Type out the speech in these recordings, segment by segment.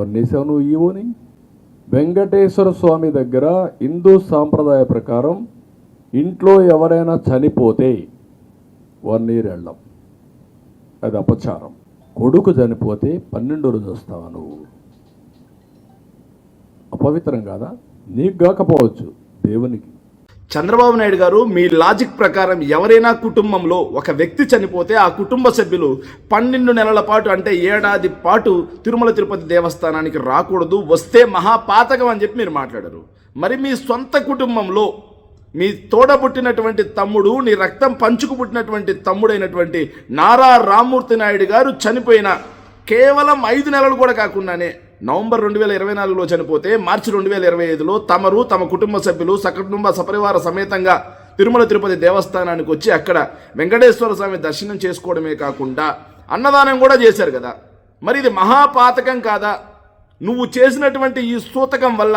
ఎవరిని వేసావు నువ్వు ఈవోని? వెంకటేశ్వర స్వామి దగ్గర హిందూ సాంప్రదాయ ప్రకారం ఇంట్లో ఎవరైనా చనిపోతే 1 year వెళ్ళం, అది అపచారం. కొడుకు చనిపోతే 12 రోజులు వస్తావా నువ్వు? అపవిత్రం కాదా? నీకు కాకపోవచ్చు, దేవునికి. చంద్రబాబు నాయుడు గారు, మీ లాజిక్ ప్రకారం ఎవరైనా కుటుంబంలో ఒక వ్యక్తి చనిపోతే ఆ కుటుంబ సభ్యులు 12 నెలల పాటు, అంటే ఏడాది పాటు తిరుమల తిరుపతి దేవస్థానానికి రాకూడదు, వస్తే మహాపాతకం అని చెప్పి మీరు మాట్లాడారు. మరి మీ సొంత కుటుంబంలో మీ తోడబుట్టినటువంటి తమ్ముడు, నీ రక్తం పంచుకు పుట్టినటువంటి తమ్ముడైనటువంటి నారా రామ్మూర్తి నాయుడు గారు చనిపోయిన కేవలం 5 నెలలు కూడా కాకుండానే నవంబర్ 2024లో చనిపోతే మార్చి 2025లో తమరు తమ కుటుంబ సభ్యులు సకుటుంబ సపరివార సమేతంగా తిరుమల తిరుపతి దేవస్థానానికి వచ్చి అక్కడ వెంకటేశ్వర స్వామి దర్శనం చేసుకోవడమే కాకుండా అన్నదానం కూడా చేశారు కదా. మరి ఇది మహాపాతకం కాదా? నువ్వు చేసినటువంటి ఈ సూతకం వల్ల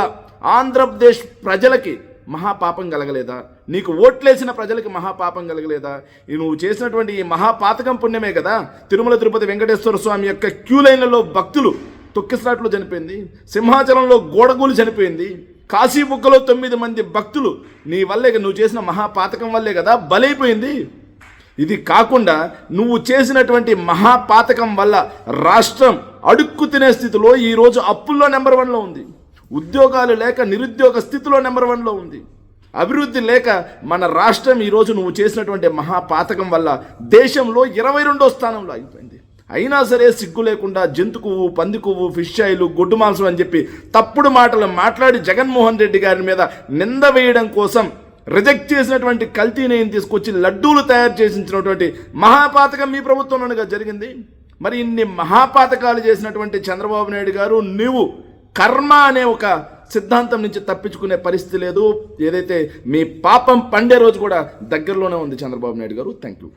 ఆంధ్రప్రదేశ్ ప్రజలకి మహాపాపం కలగలేదా? నీకు ఓట్లేసిన ప్రజలకి మహాపాపం కలగలేదా? నువ్వు చేసినటువంటి ఈ మహాపాతకం పుణ్యమే కదా తిరుమల తిరుపతి వెంకటేశ్వర స్వామి యొక్క క్యూ లైన్లలో భక్తులు తొక్కిసలాట్లు చనిపోయింది, సింహాచలంలో గోడగూలు చనిపోయింది, కాశీబుగ్గలో 9 మంది భక్తులు నీ వల్లే, నువ్వు చేసిన మహాపాతకం వల్లే కదా బలైపోయింది. ఇది కాకుండా నువ్వు చేసినటువంటి మహాపాతకం వల్ల రాష్ట్రం అడుక్కు తినే స్థితిలో ఈరోజు అప్పుల్లో నెంబర్ 1లో ఉంది, ఉద్యోగాలు లేక నిరుద్యోగ స్థితిలో నెంబర్ 1లో ఉంది, అభివృద్ధి లేక మన రాష్ట్రం ఈరోజు నువ్వు చేసినటువంటి మహాపాతకం వల్ల దేశంలో 22వ స్థానంలో అయిపోయింది. అయినా సరే సిగ్గు లేకుండా జంతు కొవ్వు, పంది కొవ్వు, ఫిష్ ఆయిల్, గొడ్డు మాంసం అని చెప్పి తప్పుడు మాటలు మాట్లాడి జగన్మోహన్ రెడ్డి గారి మీద నింద వేయడం కోసం రిజెక్ట్ చేసినటువంటి కల్తీ నెయ్యిని తీసుకొచ్చి లడ్డూలు తయారు చేసినటువంటి మహాపాతకం మీ ప్రభుత్వంలోనే జరిగింది. మరి ఇన్ని మహాపాతకాలు చేసినటువంటి చంద్రబాబు నాయుడు గారు, నువ్వు కర్మ అనే ఒక సిద్ధాంతం నుంచి తప్పించుకునే పరిస్థితి లేదు. ఏదైతే మీ పాపం పండే రోజు కూడా దగ్గరలోనే ఉంది చంద్రబాబు నాయుడు గారు. Thank you.